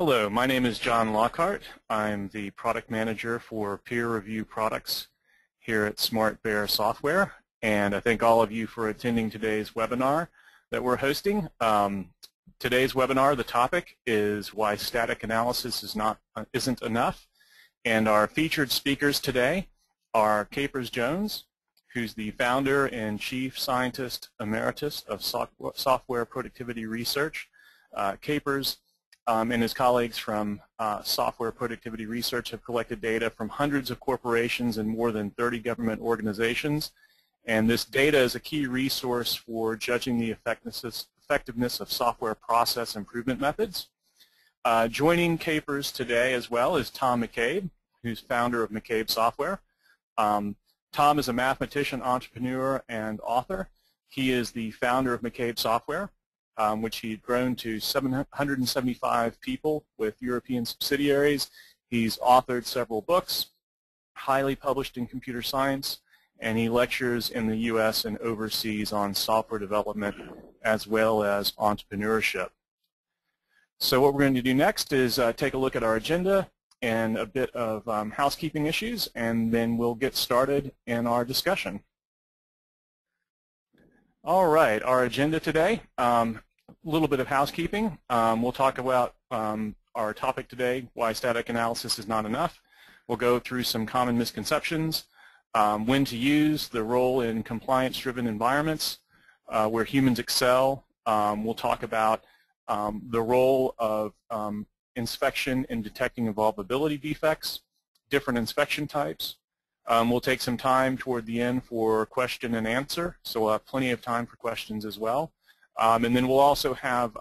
Hello, my name is John Lockhart. I'm the product manager for peer review products here at SmartBear Software, and I thank all of you for attending today's webinar that we're hosting. Today's webinar, the topic is why static analysis isn't enough, and our featured speakers today are Capers Jones, who's the founder and chief scientist emeritus of software productivity research. Capers and his colleagues from Software Productivity Research have collected data from hundreds of corporations and more than 30 government organizations. And this data is a key resource for judging the effectiveness of software process improvement methods. Joining Capers today as well is Tom McCabe, who's founder of McCabe Software. Tom is a mathematician, entrepreneur, and author. He is the founder of McCabe Software, which he'd grown to 775 people with European subsidiaries. He's authored several books, highly published in computer science, and he lectures in the U.S. and overseas on software development as well as entrepreneurship. So what we're going to do next is take a look at our agenda and a bit of housekeeping issues, and then we'll get started in our discussion. All right, our agenda today. A little bit of housekeeping. We'll talk about our topic today, why static analysis is not enough. We'll go through some common misconceptions, when to use, the role in compliance-driven environments where humans excel. We'll talk about the role of inspection in detecting evolvability defects, different inspection types. We'll take some time toward the end for question and answer, so we'll have plenty of time for questions as well. And then we'll also have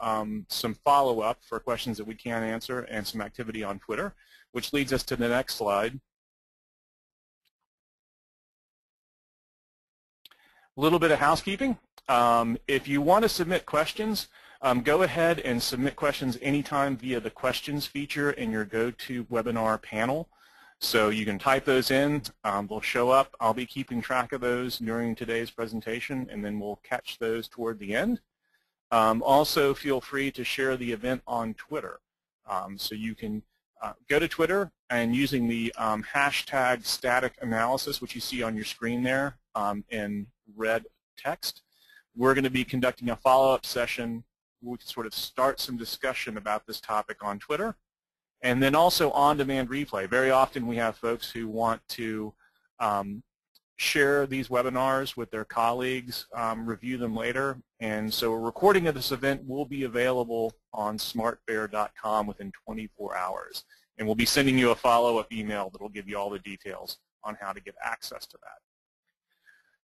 some follow-up for questions that we can't answer and some activity on Twitter, which leads us to the next slide. A little bit of housekeeping. If you want to submit questions, go ahead and submit questions anytime via the questions feature in your GoToWebinar panel. So you can type those in, they'll show up. I'll be keeping track of those during today's presentation, and then we'll catch those toward the end. Also, feel free to share the event on Twitter. So you can go to Twitter and using the hashtag static analysis, which you see on your screen there in red text, we're going to be conducting a follow-up session where we can sort of start some discussion about this topic on Twitter. And then also on-demand replay. Very often we have folks who want to share these webinars with their colleagues, review them later. And so a recording of this event will be available on smartbear.com within 24 hours. And we'll be sending you a follow-up email that will give you all the details on how to get access to that.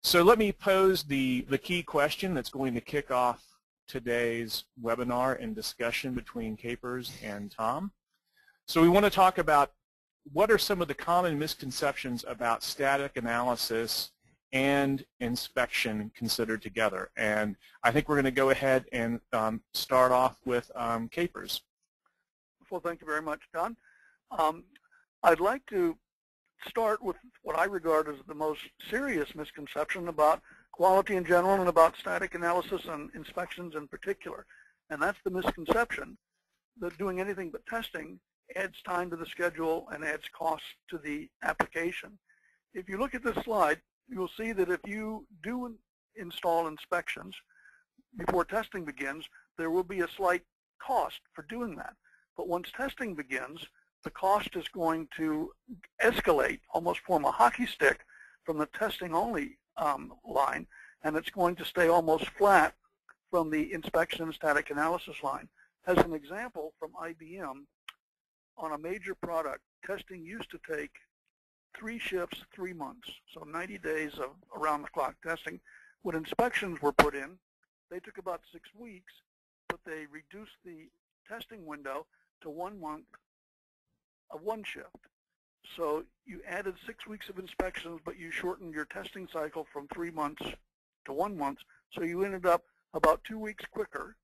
So let me pose the key question that's going to kick off today's webinar and discussion between Capers and Tom. So we want to talk about what are some of the common misconceptions about static analysis and inspection considered together. And I think we're going to go ahead and start off with Capers. Well, thank you very much, John. I'd like to start with what I regard as the most serious misconception about quality in general and about static analysis and inspections in particular. And that's the misconception that doing anything but testing adds time to the schedule and adds cost to the application. If you look at this slide, you'll see that if you do install inspections before testing begins, there will be a slight cost for doing that. But once testing begins, the cost is going to escalate, almost form a hockey stick from the testing only line, and it's going to stay almost flat from the inspection and static analysis line. As an example, from IBM, on a major product, testing used to take 3 shifts, 3 months, so 90 days of around-the-clock testing. When inspections were put in, they took about 6 weeks, but they reduced the testing window to 1 month of 1 shift. So you added 6 weeks of inspections, but you shortened your testing cycle from 3 months to 1 month, so you ended up about 2 weeks quicker,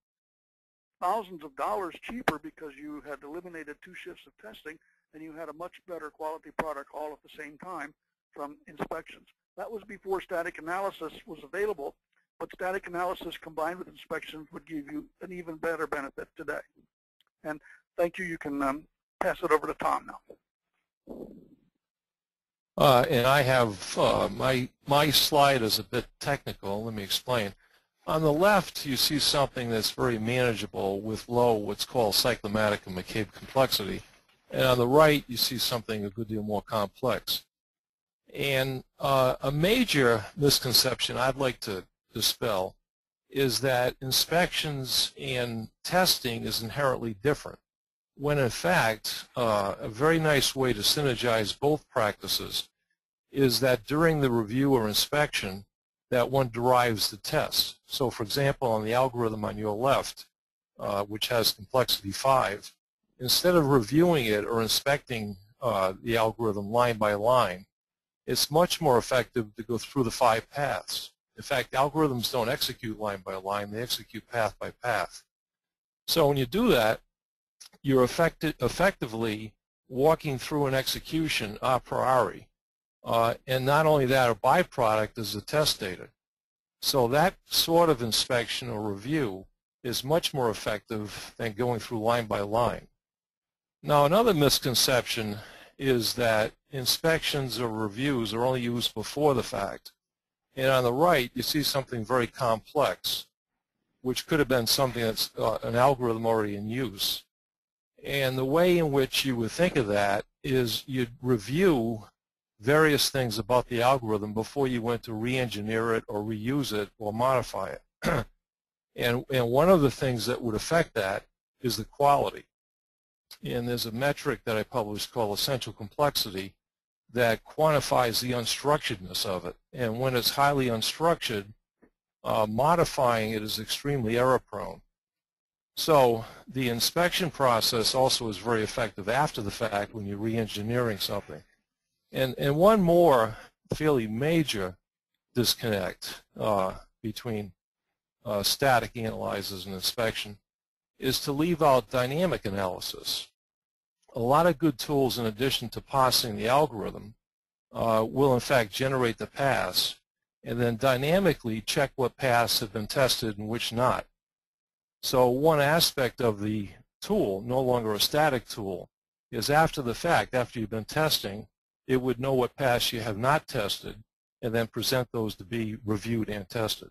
thousands of dollars cheaper because you had eliminated 2 shifts of testing, and you had a much better quality product all at the same time from inspections. That was before static analysis was available, but static analysis combined with inspections would give you an even better benefit today. And Thank you. You can pass it over to Tom now. And I have my slide is a bit technical. Let me explain. On the left, you see something that's very manageable with low what's called cyclomatic and McCabe complexity. And on the right, you see something a good deal more complex. And a major misconception I'd like to dispel is that inspections and testing is inherently different, when in fact a very nice way to synergize both practices is that during the review or inspection that one derives the test. So for example, on the algorithm on your left, which has complexity 5, instead of reviewing it or inspecting the algorithm line by line, it's much more effective to go through the 5 paths. In fact, algorithms don't execute line by line, they execute path by path. So when you do that, you're effectively walking through an execution a priori. And not only that, a byproduct is the test data. So that sort of inspection or review is much more effective than going through line by line. Now, another misconception is that inspections or reviews are only used before the fact. And on the right, you see something very complex, which could have been something that's an algorithm already in use. And the way in which you would think of that is you'd review various things about the algorithm before you went to re-engineer it or reuse it or modify it. and one of the things that would affect that is the quality. And there's a metric that I published called essential complexity that quantifies the unstructuredness of it. And when it's highly unstructured, modifying it is extremely error-prone. So the inspection process also is very effective after the fact when you're re-engineering something. And one more fairly major disconnect between static analyzers and inspection is to leave out dynamic analysis. A lot of good tools, in addition to parsing the algorithm, will in fact generate the paths and then dynamically check what paths have been tested and which not. So one aspect of the tool, no longer a static tool, is after the fact, after you've been testing, it would know what paths you have not tested and then present those to be reviewed and tested.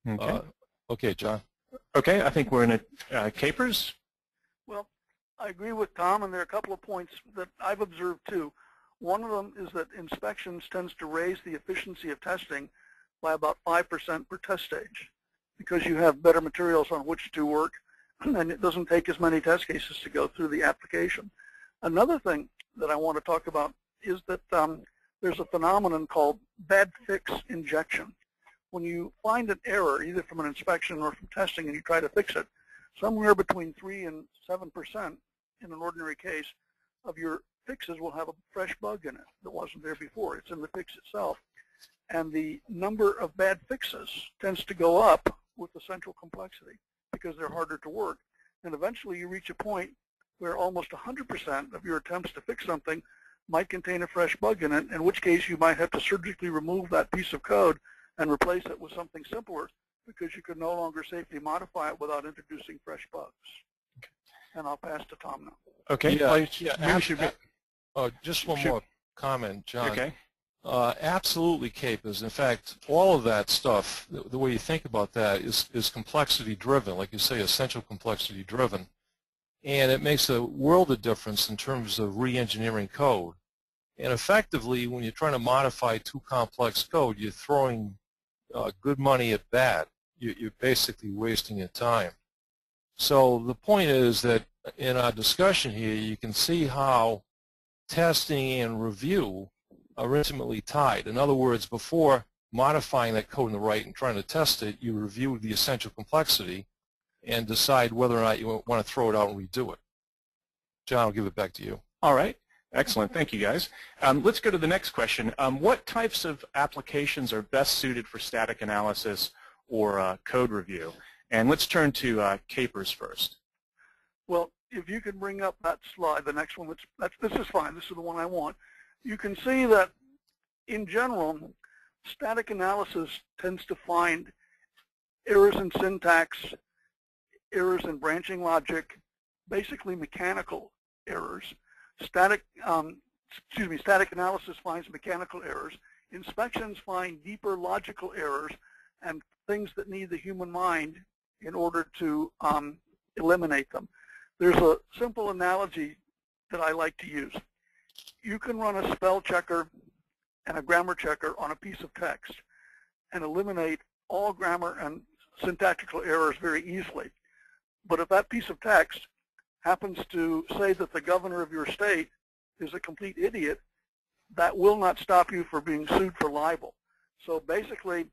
Okay. Okay, John. Okay, I think we're in a capers. Well, I agree with Tom, and there are a couple of points that I've observed too. One of them is that inspections tends to raise the efficiency of testing by about 5% per test stage because you have better materials on which to work, and it doesn't take as many test cases to go through the application. Another thing that I want to talk about is that there's a phenomenon called bad fix injection. When you find an error, either from an inspection or from testing, and you try to fix it, somewhere between 3 and 7% in an ordinary case of your fixes will have a fresh bug in it that wasn't there before. It's in the fix itself. And the number of bad fixes tends to go up with the central complexity because they're harder to work. And eventually you reach a point where almost 100% of your attempts to fix something might contain a fresh bug in it, in which case you might have to surgically remove that piece of code and replace it with something simpler because you could no longer safely modify it without introducing fresh bugs. Okay. And I'll pass to Tom now. Okay. Just one more comment, John. Okay. Absolutely capers. In fact, all of that stuff, the way you think about that is complexity driven, like you say, essential complexity driven. And it makes a world of difference in terms of re-engineering code. And effectively, when you're trying to modify too complex code, you're throwing good money at bad. You're basically wasting your time. So the point is that in our discussion here, you can see how testing and review are intimately tied. In other words, before modifying that code in the right and trying to test it, you review the essential complexity and decide whether or not you want to throw it out and redo it. John, I'll give it back to you. All right. Excellent. Thank you, guys. Let's go to the next question. What types of applications are best suited for static analysis or code review? And let's turn to capers first. Well, if you could bring up that slide, the next one, this is fine. This is the one I want. You can see that, in general, static analysis tends to find errors in syntax, errors in branching logic, basically mechanical errors. Static analysis finds mechanical errors. Inspections find deeper logical errors and things that need the human mind in order to eliminate them. There's a simple analogy that I like to use. You can run a spell checker and a grammar checker on a piece of text and eliminate all grammar and syntactical errors very easily. But if that piece of text happens to say that the governor of your state is a complete idiot, that will not stop you from being sued for libel. So basically,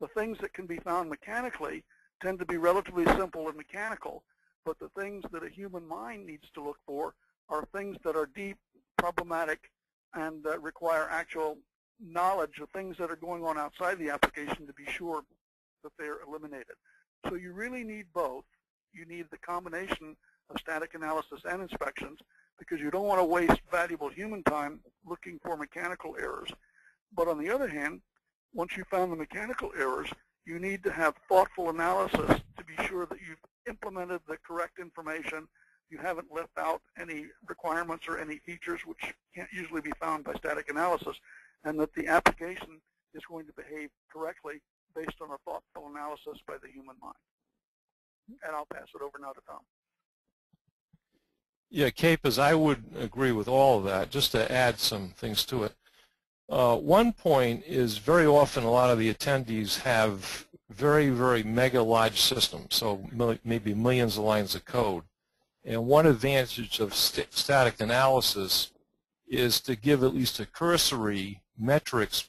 the things that can be found mechanically tend to be relatively simple and mechanical, but the things that a human mind needs to look for are things that are deep, problematic, and require actual knowledge of things that are going on outside the application to be sure that they're eliminated. So you really need both. You need the combination of static analysis and inspections, because you don't want to waste valuable human time looking for mechanical errors. But on the other hand, once you've found the mechanical errors, you need to have thoughtful analysis to be sure that you've implemented the correct information, you haven't left out any requirements or any features which can't usually be found by static analysis, and that the application is going to behave correctly based on a thoughtful analysis by the human mind. And I'll pass it over now to Tom. Yeah, Capers, I would agree with all of that. Just to add some things to it. One point is very often a lot of the attendees have very, very mega large systems, so maybe millions of lines of code. And one advantage of static analysis is to give at least a cursory metrics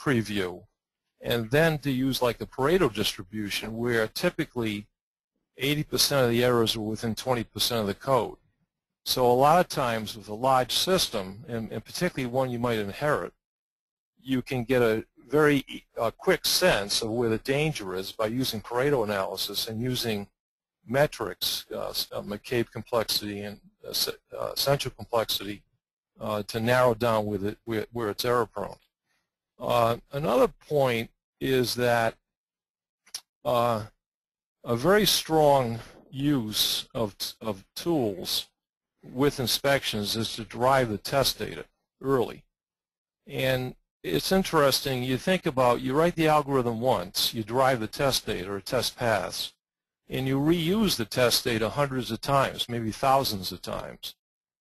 preview, and then to use like a Pareto distribution where typically 80% of the errors are within 20% of the code. So a lot of times with a large system, and particularly one you might inherit, you can get a very quick sense of where the danger is by using Pareto analysis and using metrics, McCabe complexity and essential complexity, to narrow down where it's error prone. Another point is that a very strong use of tools with inspections is to drive the test data early. And it's interesting, you think about, you write the algorithm once, you drive the test data or test paths, and you reuse the test data hundreds of times, maybe thousands of times.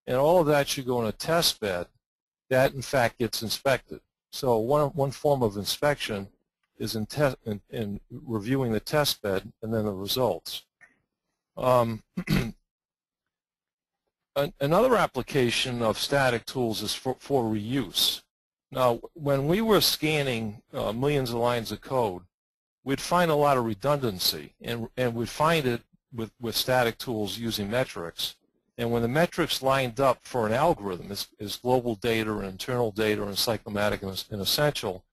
And all of that should go in a test bed that, in fact, gets inspected. So one form of inspection is in reviewing the test bed and then the results. Another application of static tools is for reuse. Now, when we were scanning millions of lines of code, we'd find a lot of redundancy, and we'd find it with static tools using metrics. And when the metrics lined up for an algorithm, is global data and internal data and cyclomatic and essential,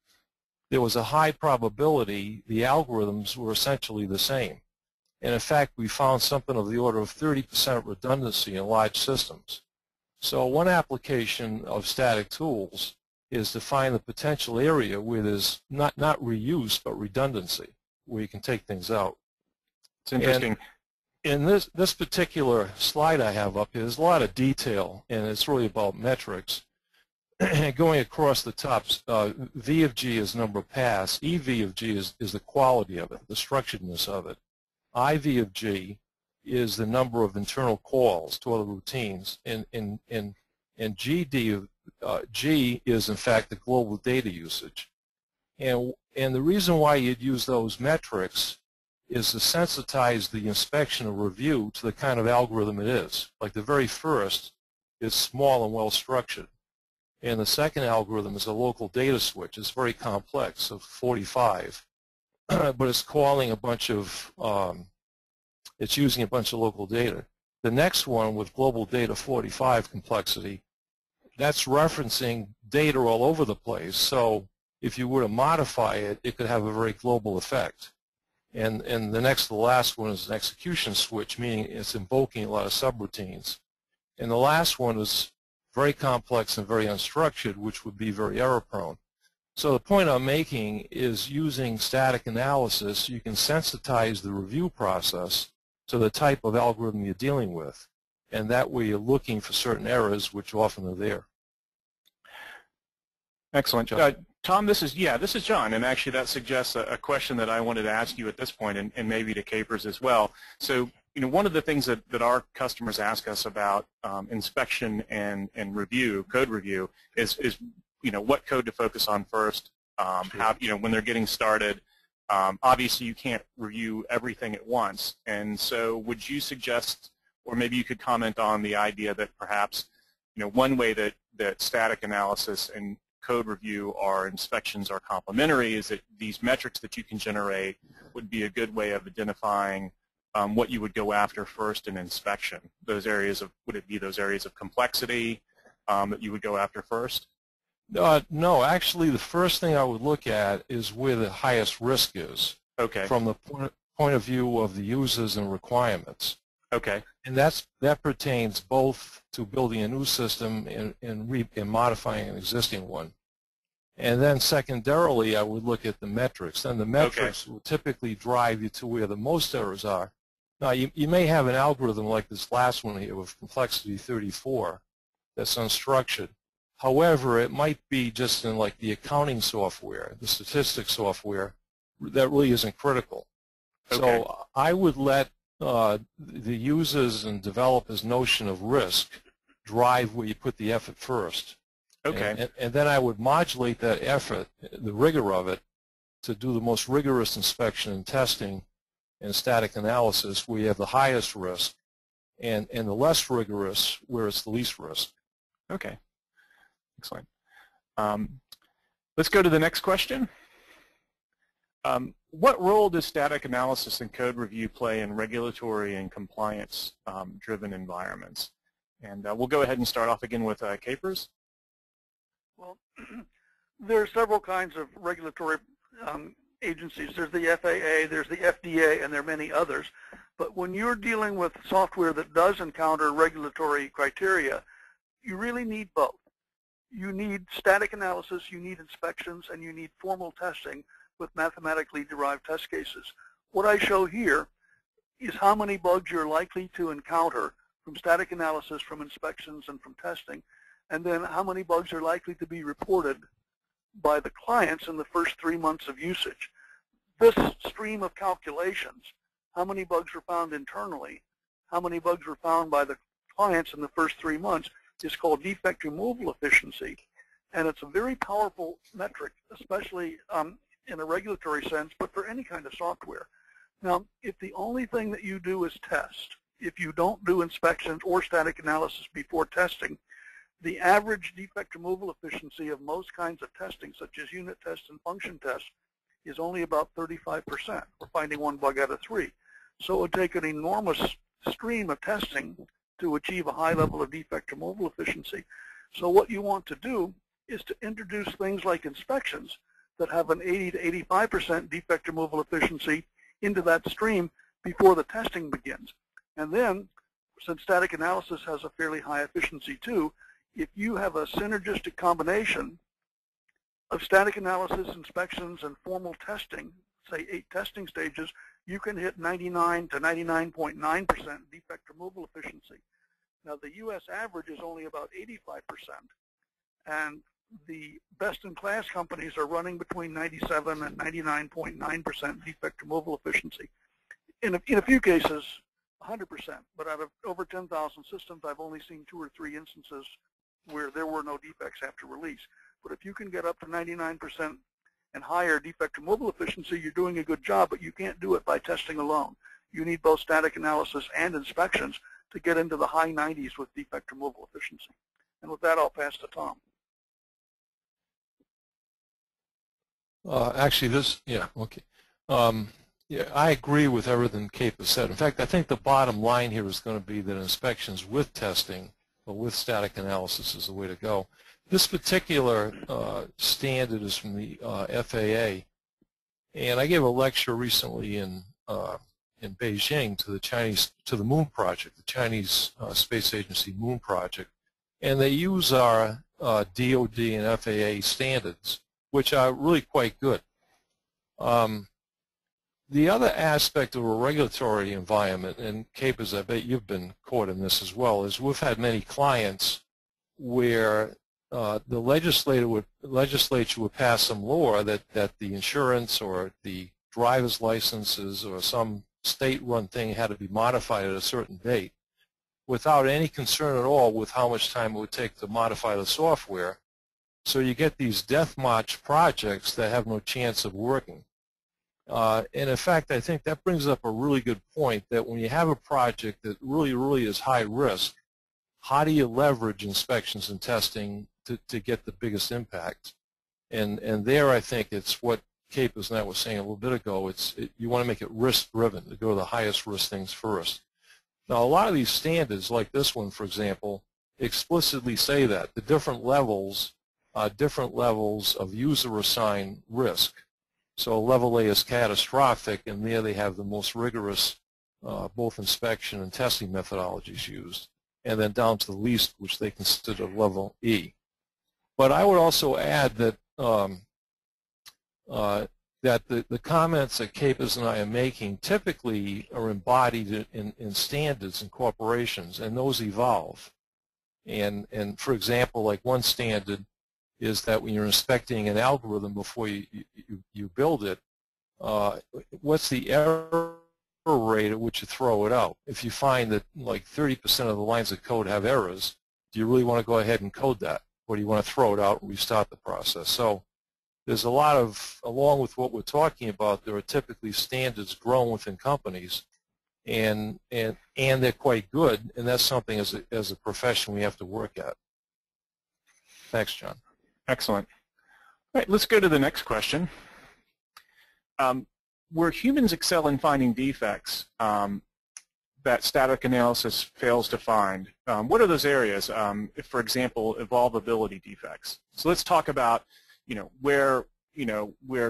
there was a high probability the algorithms were essentially the same. And in fact, we found something of the order of 30% redundancy in large systems. So one application of static tools is to find the potential area where there's not reuse but redundancy, where you can take things out. It's interesting. And in this particular slide I have up here, there's a lot of detail, and it's really about metrics. Going across the top, V of G is number of paths. EV of G is the quality of it, the structuredness of it. IV of G is the number of internal calls to other routines, and GD of G is in fact the global data usage. And the reason why you'd use those metrics is to sensitize the inspection or review to the kind of algorithm it is. Like the very first is small and well structured, and the second algorithm is a local data switch. It's very complex, of 45. But it's calling a bunch of, it's using a bunch of local data. The next one with global data 45 complexity, that's referencing data all over the place. So if you were to modify it, it could have a very global effect. And the next to the last one is an execution switch, meaning it's invoking a lot of subroutines. And the last one is very complex and very unstructured, which would be very error prone. So the point I'm making is using static analysis, you can sensitize the review process to the type of algorithm you're dealing with. And that way you're looking for certain errors which often are there. Excellent. Tom, this is John, and actually that suggests a question that I wanted to ask you at this point, and maybe to Capers as well. So, one of the things that our customers ask us about inspection and review, code review, is what code to focus on first. How, when they're getting started, obviously you can't review everything at once, and so would you suggest, or maybe you could comment on the idea that perhaps, one way that static analysis and code review or inspections are complementary is that these metrics that you can generate would be a good way of identifying what you would go after first in inspection. Those areas of, would it be those areas of complexity that you would go after first? No, actually the first thing I would look at is where the highest risk is. Okay. From the point of view of the users and requirements. Okay. And that pertains both to building a new system and modifying an existing one. And then secondarily, I would look at the metrics. Then the metrics will typically drive you to where the most errors are. Now, you may have an algorithm like this last one here with complexity 34 that's unstructured. However, it might be just in like the accounting software, the statistics software, that really isn't critical. Okay. So I would let the users and developers' notion of risk drive where you put the effort first. Okay. And then I would modulate that effort, the rigor of it, to do the most rigorous inspection and testing and static analysis where you have the highest risk, and the less rigorous where it's the least risk. Okay. Excellent. Let's go to the next question. What role does static analysis and code review play in regulatory and compliance-driven environments? And we'll go ahead and start off again with Capers. Well, there are several kinds of regulatory agencies. There's the FAA, there's the FDA, and there are many others. But when you're dealing with software that does encounter regulatory criteria, you really need both. You need static analysis, you need inspections, and you need formal testing with mathematically derived test cases. What I show here is how many bugs you're likely to encounter from static analysis, from inspections, and from testing, and then how many bugs are likely to be reported by the clients in the first 3 months of usage. This stream of calculations, how many bugs were found internally, how many bugs were found by the clients in the first 3 months, is called defect removal efficiency. And it's a very powerful metric, especially in a regulatory sense, but for any kind of software. Now, if the only thing that you do is test, if you don't do inspections or static analysis before testing, the average defect removal efficiency of most kinds of testing, such as unit tests and function tests, is only about 35%. We're finding 1 bug out of 3. So it would take an enormous stream of testing to achieve a high level of defect removal efficiency. So what you want to do is to introduce things like inspections that have an 80 to 85% defect removal efficiency into that stream before the testing begins. And then, since static analysis has a fairly high efficiency too, if you have a synergistic combination of static analysis, inspections, and formal testing, say 8 testing stages, you can hit 99 to 99.9% defect removal efficiency. Now, the U.S. average is only about 85%, and the best-in-class companies are running between 97 and 99.9% defect removal efficiency. In a few cases, 100%, but out of over 10,000 systems, I've only seen 2 or 3 instances where there were no defects after release. But if you can get up to 99% and higher defect removal efficiency, you're doing a good job, but you can't do it by testing alone. You need both static analysis and inspections to get into the high 90s with defect removal efficiency. And with that, I'll pass to Tom. Actually, yeah, I agree with everything Cape has said. In fact, I think the bottom line here is going to be that inspections with testing or with static analysis is the way to go. This particular standard is from the FAA, and I gave a lecture recently in Beijing to the Moon Project, the Chinese Space Agency Moon Project, and they use our DoD and FAA standards, which are really quite good. The other aspect of a regulatory environment, and Capers, I bet you've been caught in this as well, is we've had many clients where the legislature would pass some law that the insurance or the driver's licenses or some state-run thing had to be modified at a certain date without any concern at all with how much time it would take to modify the software. So you get these death march projects that have no chance of working. And in fact, I think that brings up a really good point that when you have a project that really is high risk, how do you leverage inspections and testing to get the biggest impact? And there I think it's what Capers and I were saying a little bit ago. You want to make it risk-driven, to go to the highest risk things first. Now, a lot of these standards, like this one, for example, explicitly say that the different levels of user-assigned risk. So level A is catastrophic, and there they have the most rigorous both inspection and testing methodologies used, and then down to the least, which they consider level E. But I would also add that the comments that Capers and I are making typically are embodied in standards and corporations, and those evolve. And for example, like one standard is that when you're inspecting an algorithm before you build it, what's the error rate at which you throw it out? If you find that like 30% of the lines of code have errors, do you really want to go ahead and code that? Or do you want to throw it out and restart the process? So there's a lot of, along with what we're talking about, there are typically standards grown within companies, and they're quite good, and that's something as a profession we have to work at. Thanks, John. Excellent. All right, let's go to the next question. Where humans excel in finding defects that static analysis fails to find, what are those areas? If, for example, evolvability defects. So let's talk about, where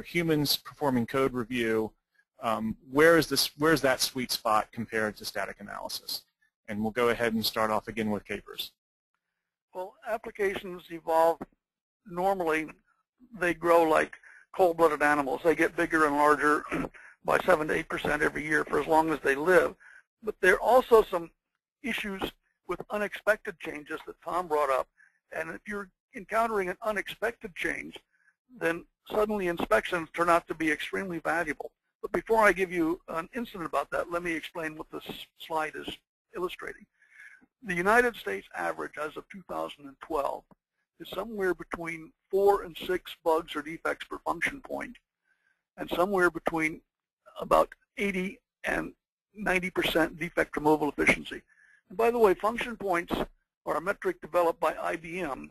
humans performing code review, where's that sweet spot compared to static analysis? And we'll go ahead and start off again with Capers. Well, applications evolve. Normally, they grow like cold-blooded animals. They get bigger and larger by 7 to 8% every year for as long as they live. But there are also some issues with unexpected changes that Tom brought up. And if you're encountering an unexpected change, then suddenly inspections turn out to be extremely valuable. But before I give you an incident about that, let me explain what this slide is illustrating. The United States average as of 2012 is somewhere between 4 and 6 bugs or defects per function point, and somewhere between about 80 and 90% defect removal efficiency. And by the way, function points are a metric developed by IBM,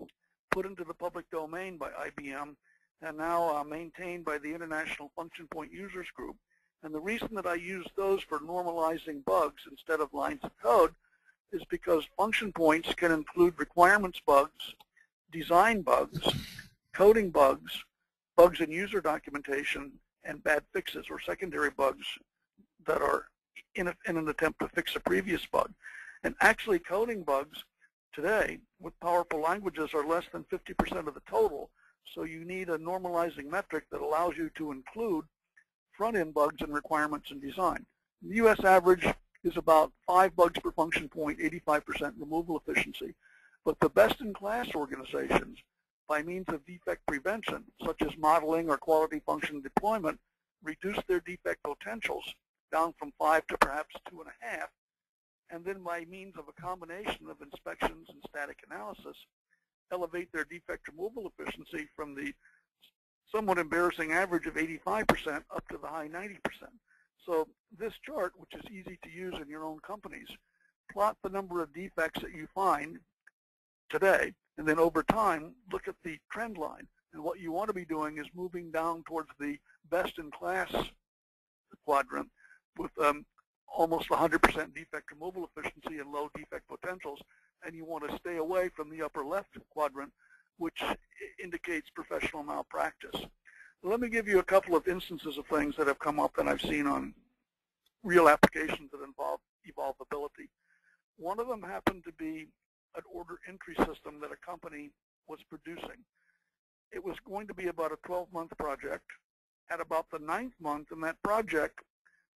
put into the public domain by IBM, and now maintained by the International Function Point Users Group. And the reason that I use those for normalizing bugs instead of lines of code is because function points can include requirements bugs, design bugs, coding bugs, bugs in user documentation, and bad fixes or secondary bugs that are in an attempt to fix a previous bug. And actually coding bugs today with powerful languages are less than 50% of the total, so you need a normalizing metric that allows you to include front-end bugs and requirements and design. The US average is about 5 bugs per function point, 85% removal efficiency. But the best-in-class organizations, by means of defect prevention, such as modeling or quality function deployment, reduce their defect potentials down from 5 to perhaps 2.5, and then by means of a combination of inspections and static analysis, elevate their defect removal efficiency from the somewhat embarrassing average of 85% up to the high 90%. So this chart, which is easy to use in your own companies, plot the number of defects that you find today, and then over time, look at the trend line. And what you want to be doing is moving down towards the best-in-class quadrant with almost 100% defect removal efficiency and low defect potentials, and you want to stay away from the upper left quadrant, which indicates professional malpractice. Let me give you a couple of instances of things that have come up and I've seen on real applications that involve evolvability. One of them happened to be an order entry system that a company was producing. it was going to be about a 12-month project. At about the 9th month in that project,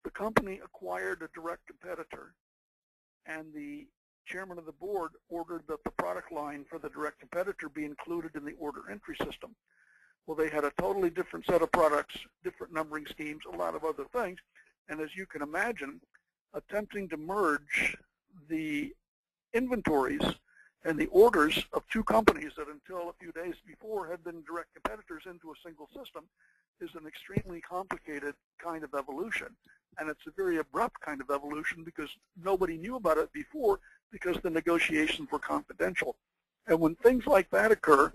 the company acquired a direct competitor, and the chairman of the board ordered that the product line for the direct competitor be included in the order entry system. Well, they had a totally different set of products, different numbering schemes, a lot of other things, and as you can imagine, attempting to merge the inventories and the orders of two companies that until a few days before had been direct competitors into a single system is an extremely complicated kind of evolution. And it's a very abrupt kind of evolution because nobody knew about it before because the negotiations were confidential. And when things like that occur,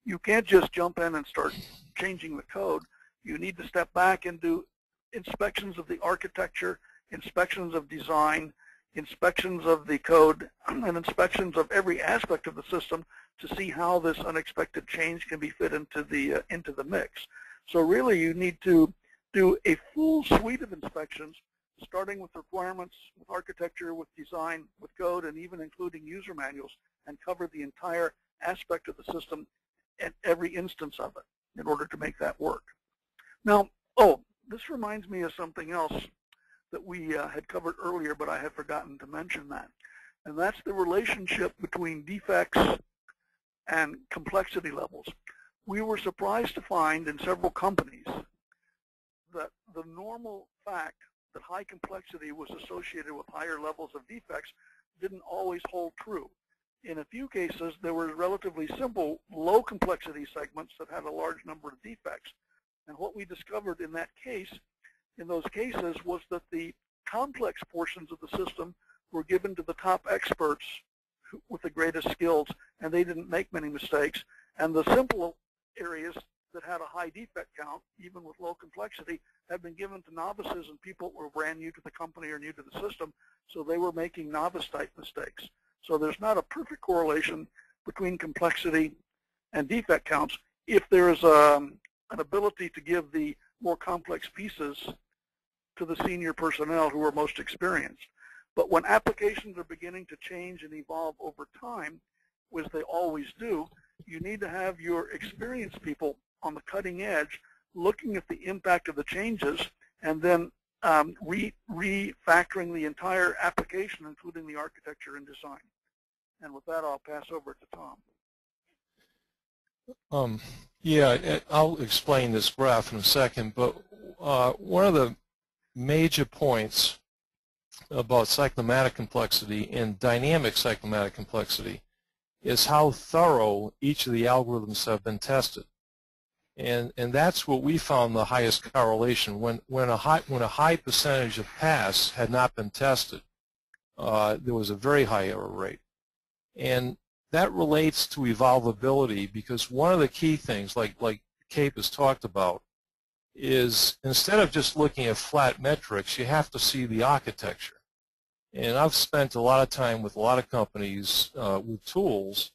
you can't just jump in and start changing the code. You need to step back and do inspections of the architecture, inspections of design, inspections of the code, and inspections of every aspect of the system to see how this unexpected change can be fit into the mix. So really you need to do a full suite of inspections, starting with requirements, with architecture, with design, with code, and even including user manuals, and cover the entire aspect of the system and every instance of it in order to make that work. Now, this reminds me of something else that we had covered earlier, but I had forgotten to mention that. And that's the relationship between defects and complexity levels. We were surprised to find in several companies that the normal fact that high complexity was associated with higher levels of defects didn't always hold true. In a few cases, there were relatively simple, low complexity segments that had a large number of defects. And what we discovered in those cases was that the complex portions of the system were given to the top experts with the greatest skills, and they didn't make many mistakes. And the simple areas that had a high defect count, even with low complexity, had been given to novices and people who were brand new to the company or new to the system, so they were making novice-type mistakes. So there's not a perfect correlation between complexity and defect counts if there's an ability to give the more complex pieces to the senior personnel who are most experienced. But when applications are beginning to change and evolve over time, as they always do, you need to have your experienced people on the cutting edge looking at the impact of the changes and then refactoring the entire application, including the architecture and design. And with that, I'll pass over to Tom. Yeah, I'll explain this graph in a second, but one of the major points about cyclomatic complexity and dynamic cyclomatic complexity is how thorough each of the algorithms have been tested. And that's what we found the highest correlation. When a high percentage of pass had not been tested, there was a very high error rate. And that relates to evolvability, because one of the key things, like Cape has talked about, is instead of just looking at flat metrics, you have to see the architecture. And I've spent a lot of time with a lot of companies with tools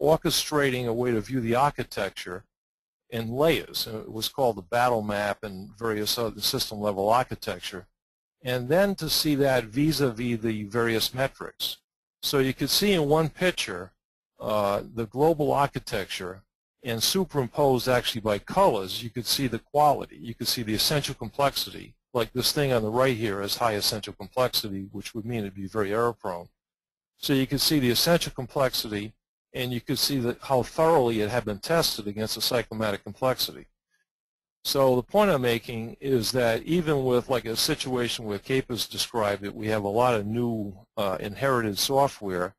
orchestrating a way to view the architecture in layers. It was called the battle map and various other system-level architecture. And then to see that vis-a-vis the various metrics. So you could see in one picture the global architecture, and superimposed actually by colors, you could see the quality. You could see the essential complexity. Like this thing on the right here is high essential complexity, which would mean it'd be very error-prone. So you could see the essential complexity, and you could see how thoroughly it had been tested against the cyclomatic complexity. So the point I'm making is that even with like a situation where Cape has described it, we have a lot of new inherited software,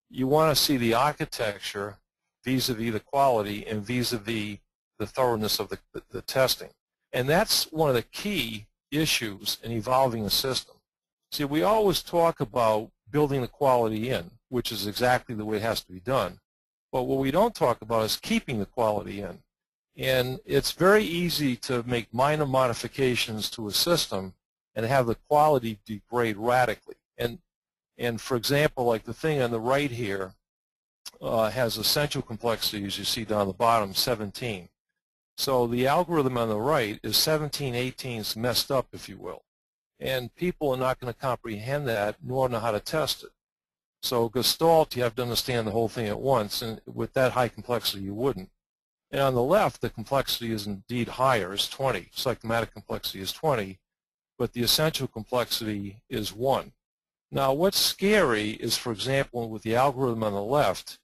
you want to see the architecture vis-a-vis the quality and vis-a-vis the thoroughness of the testing. And that's one of the key issues in evolving a system. See, we always talk about building the quality in, which is exactly the way it has to be done. But what we don't talk about is keeping the quality in. And it's very easy to make minor modifications to a system and have the quality degrade radically. And for example, like the thing on the right here has essential complexity, as you see down the bottom, 17. So the algorithm on the right is 17/18 messed up, if you will. And people are not going to comprehend that nor know how to test it. So Gestalt, you have to understand the whole thing at once, and with that high complexity, you wouldn't. And on the left, the complexity is indeed higher, is 20. Psychomatic complexity is 20, but the essential complexity is 1. Now, what's scary is, for example, with the algorithm on the left,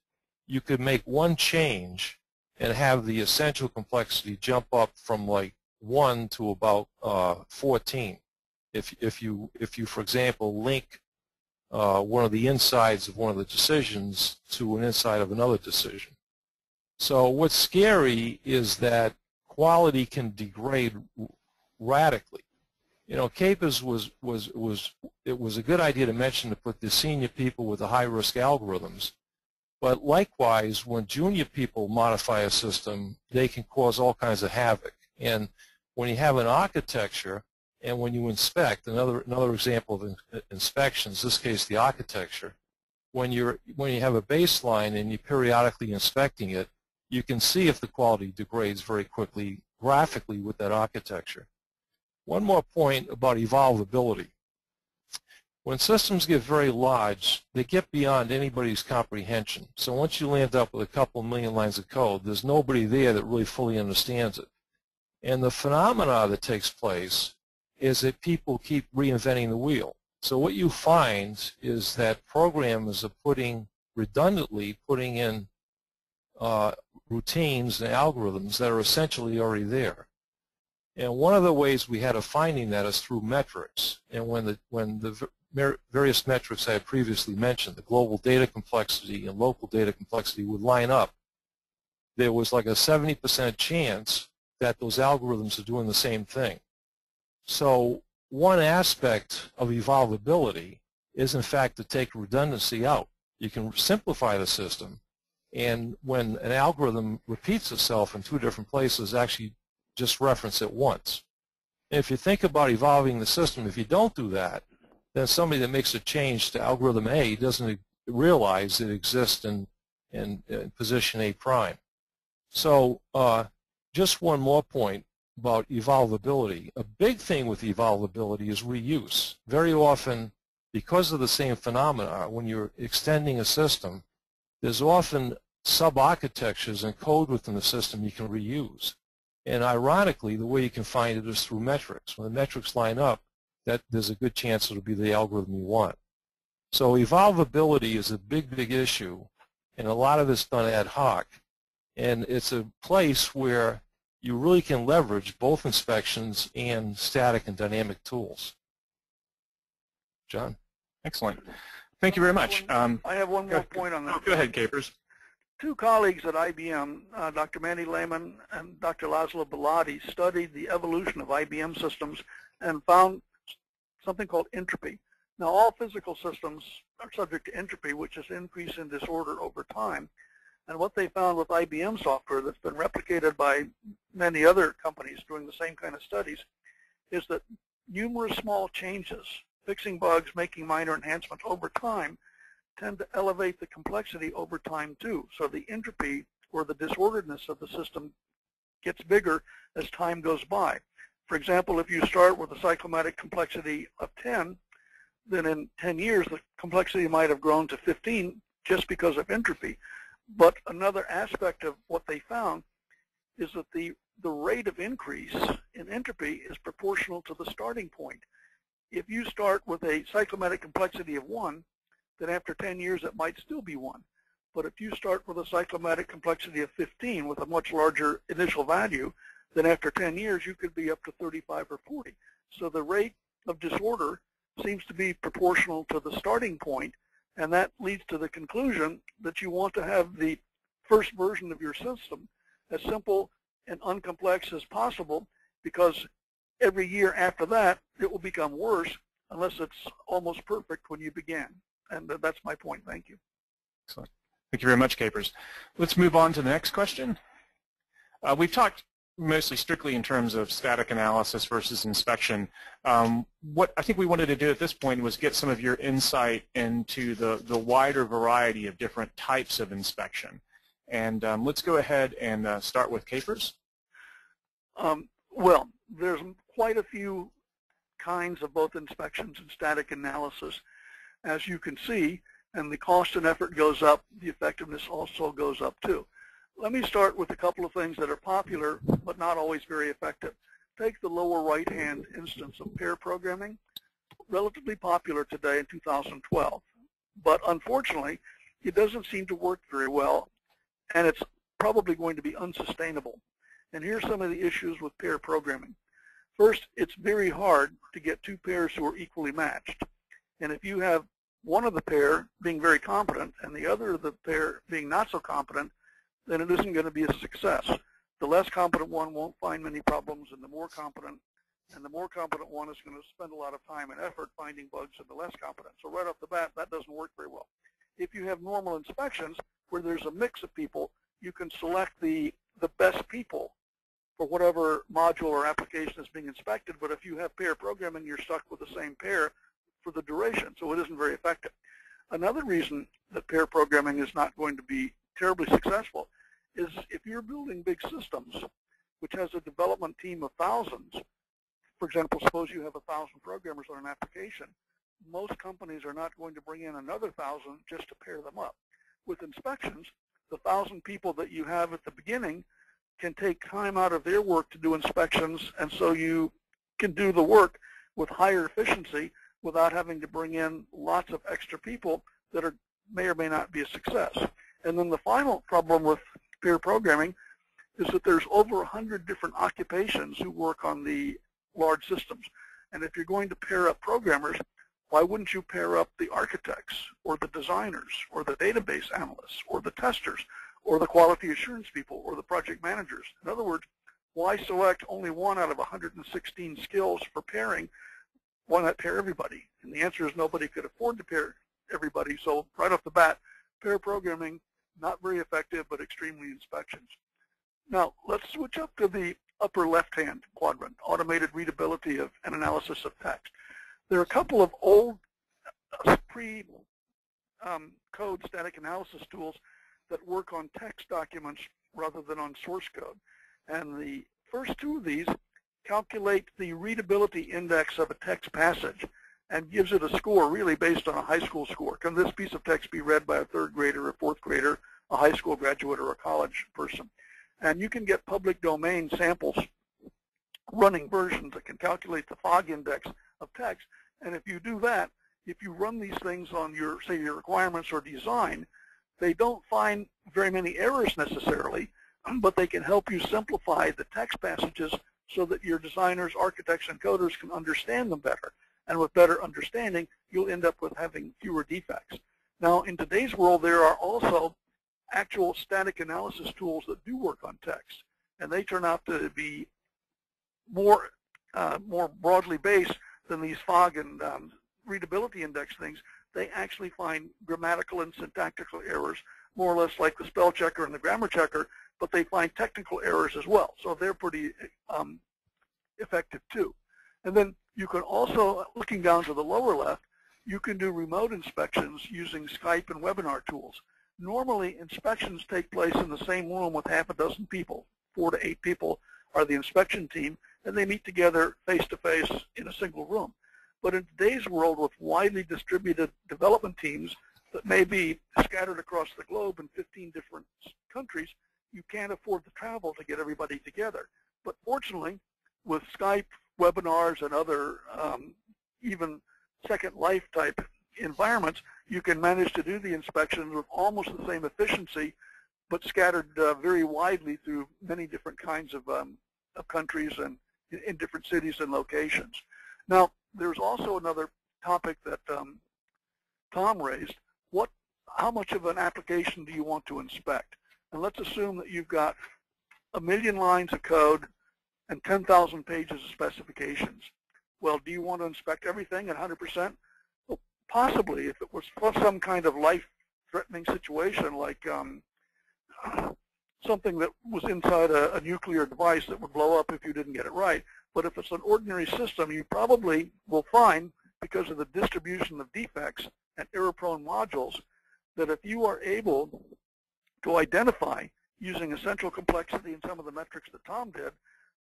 you could make one change and have the essential complexity jump up from like 1 to about 14. If you, for example, link one of the insides of one of the decisions to an inside of another decision. So what's scary is that quality can degrade radically. You know, Capers it was a good idea to mention to put the senior people with the high-risk algorithms. But likewise, when junior people modify a system, they can cause all kinds of havoc. And when you have an architecture, and when you inspect, another example of inspections, in this case the architecture, when you have a baseline and you're periodically inspecting it, you can see if the quality degrades very quickly graphically with that architecture. One more point about evolvability. When systems get very large, they get beyond anybody's comprehension. So once you land up with a couple million lines of code, there's nobody there that really fully understands it. And the phenomena that takes place is that people keep reinventing the wheel. So what you find is that programmers are redundantly putting in routines and algorithms that are essentially already there. And one of the ways we had of finding that is through metrics. And when the various metrics I had previously mentioned, the global data complexity and local data complexity would line up, there was like a 70% chance that those algorithms are doing the same thing. So one aspect of evolvability is, in fact, to take redundancy out. You can simplify the system, and when an algorithm repeats itself in two different places, actually just reference it once. And if you think about evolving the system, if you don't do that, then somebody that makes a change to algorithm A doesn't realize it exists in position A prime. So just one more point about evolvability. A big thing with evolvability is reuse. Very often, because of the same phenomena, when you're extending a system, there's often sub-architectures and code within the system you can reuse. And ironically, the way you can find it is through metrics. When the metrics line up, there's a good chance it'll be the algorithm you want. So evolvability is a big, big issue, and a lot of it's done ad hoc. And it's a place where you really can leverage both inspections and static and dynamic tools. John? Excellent. Thank you very much. I have one more point on that. Go ahead, Capers. Two colleagues at IBM, Dr. Manny Lehman and Dr. Laszlo Bellotti, studied the evolution of IBM systems and found something called entropy. Now, all physical systems are subject to entropy, which is increase in disorder over time. And what they found with IBM software that's been replicated by many other companies doing the same kind of studies is that numerous small changes, fixing bugs, making minor enhancements over time, tend to elevate the complexity over time too. So the entropy or the disorderedness of the system gets bigger as time goes by. For example, if you start with a cyclomatic complexity of 10, then in 10 years the complexity might have grown to 15 just because of entropy. But another aspect of what they found is that the rate of increase in entropy is proportional to the starting point. If you start with a cyclomatic complexity of 1, then after 10 years it might still be 1. But if you start with a cyclomatic complexity of 15 with a much larger initial value, then after 10 years you could be up to 35 or 40. So the rate of disorder seems to be proportional to the starting point, and that leads to the conclusion that you want to have the first version of your system as simple and uncomplex as possible, because every year after that it will become worse unless it's almost perfect when you began. And that's my point. Thank you. Excellent. Thank you very much, Capers. Let's move on to the next question. We've talked mostly strictly in terms of static analysis versus inspection. What I think we wanted to do at this point was get some of your insight into the wider variety of different types of inspection. And let's go ahead and start with Capers. Well, there's quite a few kinds of both inspections and static analysis. As you can see, and the cost and effort goes up, the effectiveness also goes up too. Let me start with a couple of things that are popular but not always very effective. Take the lower right-hand instance of pair programming, relatively popular today in 2012, but unfortunately it doesn't seem to work very well, and it's probably going to be unsustainable. And here's some of the issues with pair programming. First, it's very hard to get two pairs who are equally matched. And if you have one of the pair being very competent and the other of the pair being not so competent, then it isn't going to be a success. The less competent one won't find many problems, and the more competent one is going to spend a lot of time and effort finding bugs in the less competent. So right off the bat, that doesn't work very well. If you have normal inspections where there's a mix of people, you can select the best people for whatever module or application is being inspected. But if you have pair programming, you're stuck with the same pair for the duration, so it isn't very effective. Another reason that pair programming is not going to be terribly successful is if you're building big systems, which has a development team of thousands. For example, suppose you have 1,000 programmers on an application. Most companies are not going to bring in another 1,000 just to pair them up. With inspections, the 1,000 people that you have at the beginning can take time out of their work to do inspections, and so you can do the work with higher efficiency without having to bring in lots of extra people that may or may not be a success. And then the final problem with pair programming is that there's over 100 different occupations who work on the large systems. And if you're going to pair up programmers, why wouldn't you pair up the architects or the designers or the database analysts or the testers or the quality assurance people or the project managers? In other words, why select only one out of 116 skills for pairing? Why not pair everybody? And the answer is nobody could afford to pair everybody. So right off the bat, pair programming, not very effective, but extremely inspections. Now, let's switch up to the upper left-hand quadrant, automated readability of and analysis of text. There are a couple of old pre-code static analysis tools that work on text documents rather than on source code. And the first two of these calculate the readability index of a text passage and gives it a score really based on a high school score. Can this piece of text be read by a third grader, a fourth grader, a high school graduate, or a college person? And you can get public domain samples, running versions that can calculate the fog index of text. And if you do that, if you run these things on your, say, your requirements or design, they don't find very many errors necessarily, but they can help you simplify the text passages so that your designers, architects, and coders can understand them better. And with better understanding, you'll end up with having fewer defects. Now, in today's world, there are also actual static analysis tools that do work on text, and they turn out to be more broadly based than these fog and readability index things. They actually find grammatical and syntactical errors, more or less like the spell checker and the grammar checker, but they find technical errors as well. So they're pretty effective too. And then you can also, looking down to the lower left, you can do remote inspections using Skype and webinar tools. Normally, inspections take place in the same room with half a dozen people. 4 to 8 people are the inspection team, and they meet together face-to-face in a single room. But in today's world, with widely distributed development teams that may be scattered across the globe in 15 different countries, you can't afford the travel to get everybody together. But fortunately, with Skype, webinars, and other even Second Life type environments, you can manage to do the inspections with almost the same efficiency, but scattered very widely through many different kinds of countries and in different cities and locations. Now, there's also another topic that Tom raised. How much of an application do you want to inspect? And let's assume that you've got 1 million lines of code and 10,000 pages of specifications. Well, do you want to inspect everything at 100%? Well, possibly, if it was some kind of life-threatening situation like something that was inside a nuclear device that would blow up if you didn't get it right. But if it's an ordinary system, you probably will find, because of the distribution of defects and error-prone modules, that if you are able to identify, using essential complexity and some of the metrics that Tom did,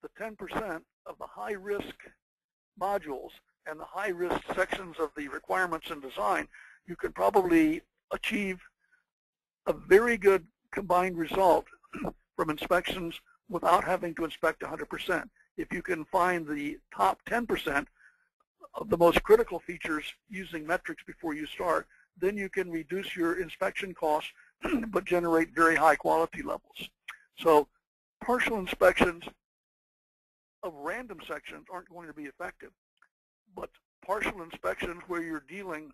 the 10% of the high-risk modules and the high-risk sections of the requirements and design, you can probably achieve a very good combined result from inspections without having to inspect 100%. If you can find the top 10% of the most critical features using metrics before you start, then you can reduce your inspection costs but generate very high quality levels. So partial inspections of random sections aren't going to be effective, but partial inspections where you're dealing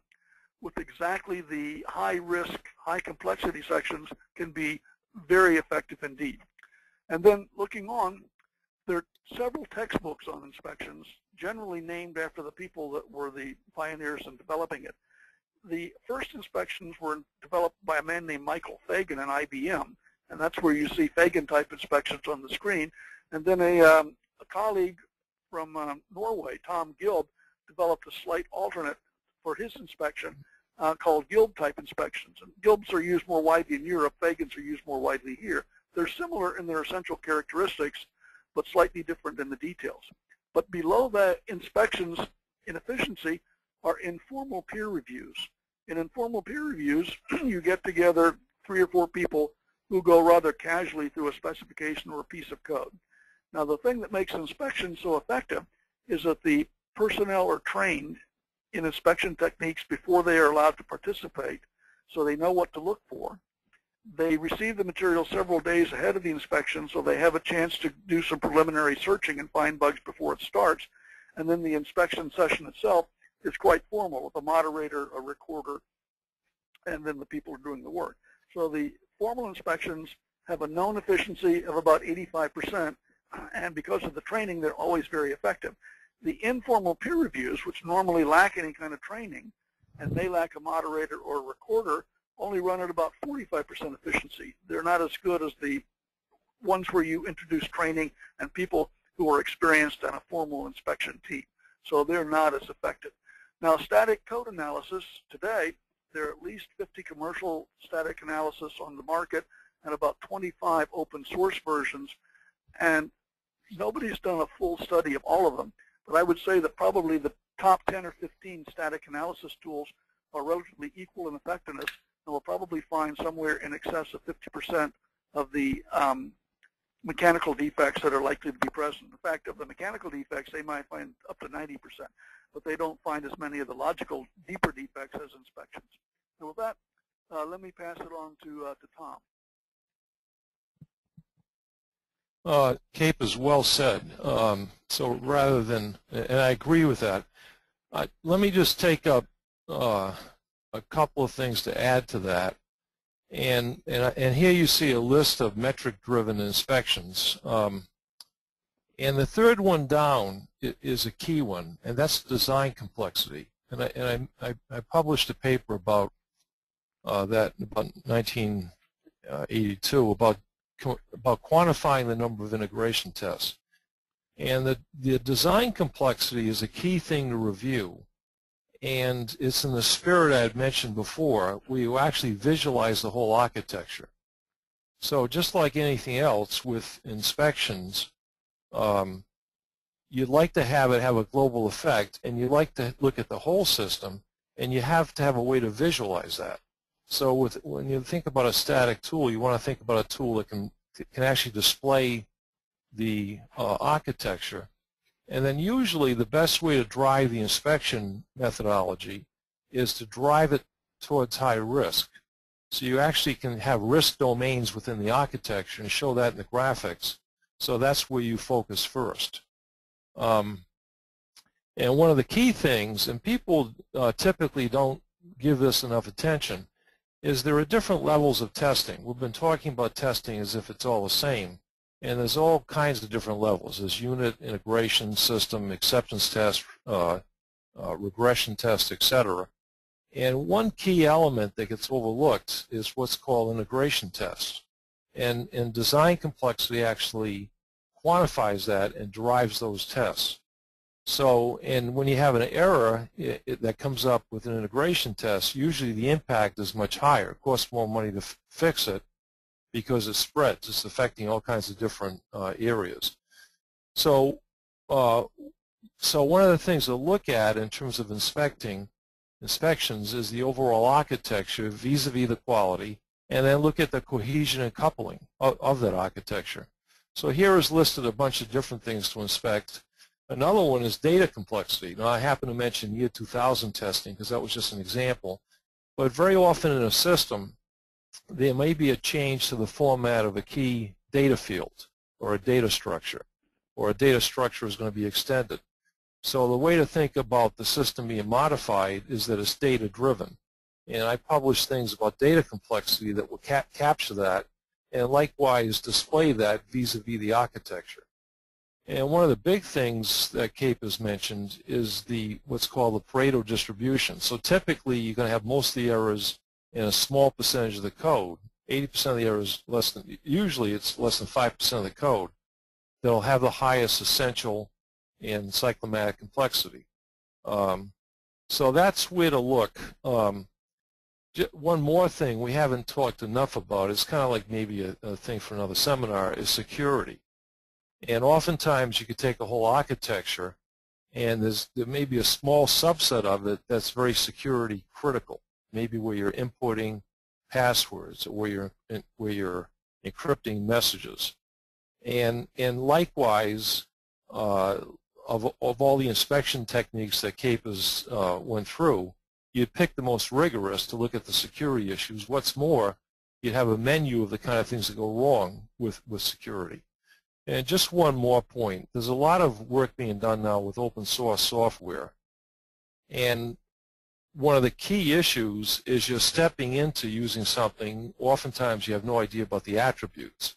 with exactly the high risk, high complexity sections can be very effective indeed. And then looking on, there are several textbooks on inspections, generally named after the people that were the pioneers in developing it. The first inspections were developed by a man named Michael Fagan in IBM, and that's where you see Fagan-type inspections on the screen. And then a colleague from Norway, Tom Gilb, developed a slight alternate for his inspection called Gilb-type inspections. And Gilbs are used more widely in Europe. Fagans are used more widely here. They're similar in their essential characteristics, but slightly different in the details. But below the inspections in efficiency are informal peer reviews. In informal peer reviews, you get together 3 or 4 people who go rather casually through a specification or a piece of code. Now, the thing that makes inspection so effective is that the personnel are trained in inspection techniques before they are allowed to participate, so they know what to look for. They receive the material several days ahead of the inspection, so they have a chance to do some preliminary searching and find bugs before it starts. And then the inspection session itself is quite formal with a moderator, a recorder, and then the people doing the work. So the formal inspections have a known efficiency of about 85%, and because of the training, they're always very effective. The informal peer reviews, which normally lack any kind of training, and they lack a moderator or a recorder, only run at about 45% efficiency. They're not as good as the ones where you introduce training and people who are experienced on a formal inspection team. So they're not as effective. Now, static code analysis, today, there are at least 50 commercial static analysis on the market and about 25 open source versions. And nobody's done a full study of all of them. But I would say that probably the top 10 or 15 static analysis tools are relatively equal in effectiveness, and we'll probably find somewhere in excess of 50% of the mechanical defects that are likely to be present. In fact, of the mechanical defects, they might find up to 90%, but they don't find as many of the logical, deeper defects as inspections. And with that, let me pass it on to Tom. Cape is well said. So rather than, and I agree with that, let me just take up a couple of things to add to that. And here you see a list of metric-driven inspections. And the third one down is a key one, and that's design complexity. And I published a paper about that in about 1982 about quantifying the number of integration tests. And the design complexity is a key thing to review. And it's in the spirit I had mentioned before, where you actually visualize the whole architecture. So just like anything else with inspections, you'd like to have it have a global effect, and you'd like to look at the whole system, and you have to have a way to visualize that. So when you think about a static tool, you want to think about a tool that can actually display the architecture. And then usually the best way to drive the inspection methodology is to drive it towards high risk. So you actually can have risk domains within the architecture and show that in the graphics. So that's where you focus first. And one of the key things, and people typically don't give this enough attention, is there are different levels of testing. We've been talking about testing as if it's all the same. And there's all kinds of different levels. There's unit, integration, system, acceptance test, regression test, etc. And one key element that gets overlooked is what's called integration tests. And design complexity actually quantifies that and drives those tests. So, and when you have an error that comes up with an integration test, usually the impact is much higher. It costs more money to fix it, because it spreads. It's affecting all kinds of different areas. So one of the things to look at in terms of inspecting inspections is the overall architecture vis-a-vis the quality, and then look at the cohesion and coupling of that architecture. So here is listed a bunch of different things to inspect. Another one is data complexity. Now, I happen to mention year 2000 testing because that was just an example. But very often in a system, there may be a change to the format of a key data field or a data structure, or a data structure is going to be extended. So the way to think about the system being modified is that it's data-driven. And I publish things about data complexity that will capture that and likewise display that vis-a-vis the architecture. And one of the big things that Cape has mentioned is what's called the Pareto distribution. So typically you're going to have most of the errors in a small percentage of the code. 80% of the errors usually it's less than 5% of the code that'll have the highest essential and cyclomatic complexity. So that's where to look. One more thing we haven't talked enough about, it's kind of like maybe a thing for another seminar, is security. And oftentimes you could take a whole architecture and there may be a small subset of it that's very security critical, maybe where you're importing passwords or where you're encrypting messages. And likewise, of all the inspection techniques that Cape has went through, you'd pick the most rigorous to look at the security issues. What's more, you'd have a menu of the kind of things that go wrong with security. And just one more point. There's a lot of work being done now with open source software. And one of the key issues is you're stepping into using something. Oftentimes you have no idea about the attributes.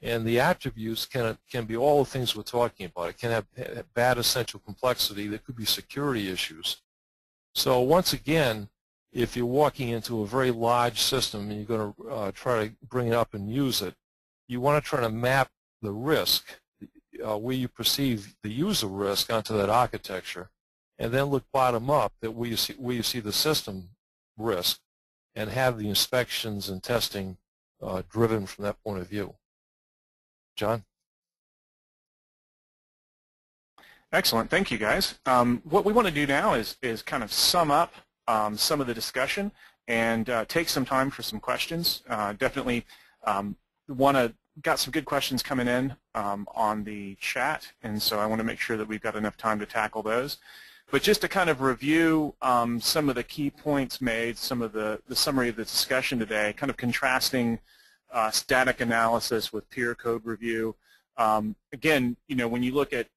And the attributes can be all the things we're talking about. It can have bad essential complexity. There could be security issues. So once again, if you're walking into a very large system and you're going to try to bring it up and use it, you want to try to map the risk, where you perceive the user risk onto that architecture, and then look bottom up at where you see the system risk, and have the inspections and testing driven from that point of view. John? Excellent. Thank you, guys. What we want to do now is kind of sum up some of the discussion and take some time for some questions. Definitely got some good questions coming in on the chat, and so I want to make sure that we've got enough time to tackle those. But just to kind of review some of the key points made, some of the summary of the discussion today, kind of contrasting static analysis with peer code review. Again, when you look at